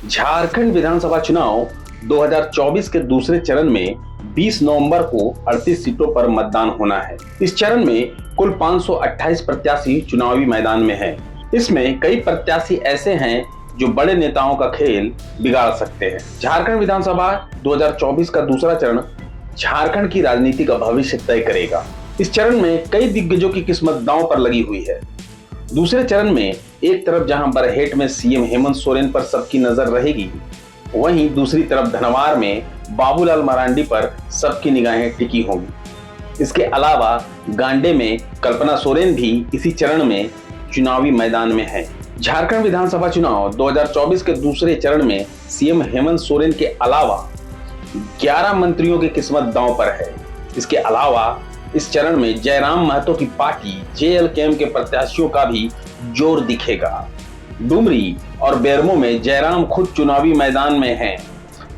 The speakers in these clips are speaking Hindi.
झारखंड विधानसभा चुनाव 2024 के दूसरे चरण में 20 नवंबर को 38 सीटों पर मतदान होना है। इस चरण में कुल 528 प्रत्याशी चुनावी मैदान में हैं। इसमें कई प्रत्याशी ऐसे हैं जो बड़े नेताओं का खेल बिगाड़ सकते हैं। झारखंड विधानसभा 2024 का दूसरा चरण झारखंड की राजनीति का भविष्य तय करेगा। इस चरण में कई दिग्गजों की किस्मत दांव पर लगी हुई है। दूसरे चरण में एक तरफ जहां बरहेट में सीएम हेमंत सोरेन पर सबकी नजर रहेगी, वहीं दूसरी तरफ धनवार में बाबूलाल मरांडी पर सबकी निगाहें टिकी होंगी। इसके अलावा गांडे में कल्पना सोरेन भी इसी चरण में चुनावी मैदान में है। झारखंड विधानसभा चुनाव 2024 के दूसरे चरण में सीएम हेमंत सोरेन के अलावा 11 मंत्रियों की किस्मत दांव पर है। इसके अलावा इस चरण में जयराम महतो की पार्टी जेएलकेएम के प्रत्याशियों का भी जोर दिखेगा। डुमरी और बेरमो में जयराम खुद चुनावी मैदान में हैं।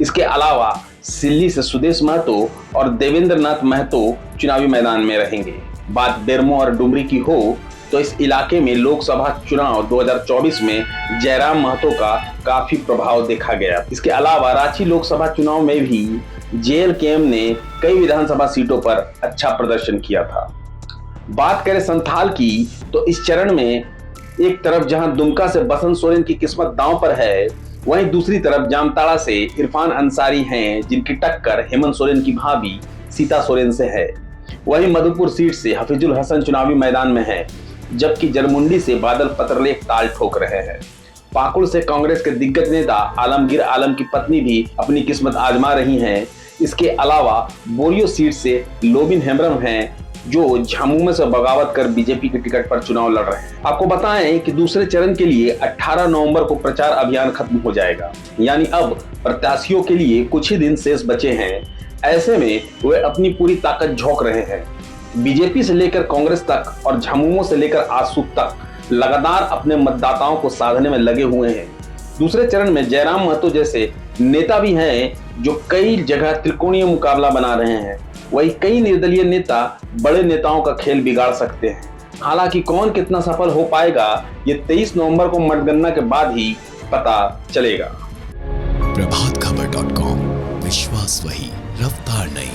इसके अलावा सिल्ली से सुदेश महतो और देवेंद्र नाथ महतो चुनावी मैदान में रहेंगे। बात बेरमो और डुमरी की हो तो इस इलाके में लोकसभा चुनाव 2024 में जयराम महतो का काफी प्रभाव देखा गया। इसके अलावा रांची लोकसभा चुनाव में भी जेएलकेएम ने कई विधानसभा सीटों पर अच्छा प्रदर्शन किया था। बात करें संथाल की तो इस चरण में एक तरफ जहां दुमका से बसंत सोरेन की किस्मत दांव पर है, वहीं दूसरी तरफ जामताड़ा से इरफान अंसारी हैं जिनकी टक्कर हेमंत सोरेन की भाभी सीता सोरेन से है। वहीं मधुपुर सीट से हफीजुल हसन चुनावी मैदान में है, जबकि जरमुंडी से बादल पत्रलेख ताल ठोक रहे हैं। पाकुड़ से कांग्रेस के दिग्गज नेता आलमगीर आलम की पत्नी भी अपनी किस्मत आजमा रही हैं। इसके अलावा बोरियो सीट से लोबिन हेम्ब्रम हैं जो झामुमो से बगावत कर बीजेपी के टिकट पर चुनाव लड़ रहे हैं। आपको बताएं कि दूसरे चरण के लिए 18 नवंबर को प्रचार अभियान खत्म हो जाएगा, यानी अब प्रत्याशियों के लिए कुछ ही दिन शेष बचे हैं। ऐसे में वे अपनी पूरी ताकत झोंक रहे हैं। बीजेपी से लेकर कांग्रेस तक और झामुमो से लेकर आसुक तक लगातार अपने मतदाताओं को साधने में लगे हुए हैं। दूसरे चरण में जयराम महतो जैसे नेता भी हैं जो कई जगह त्रिकोणीय मुकाबला बना रहे हैं। वही कई निर्दलीय नेता बड़े नेताओं का खेल बिगाड़ सकते हैं। हालांकि कौन कितना सफल हो पाएगा ये 23 नवंबर को मतगणना के बाद ही पता चलेगा। प्रभातखबर.com, विश्वास वही, रफ्तार नहीं।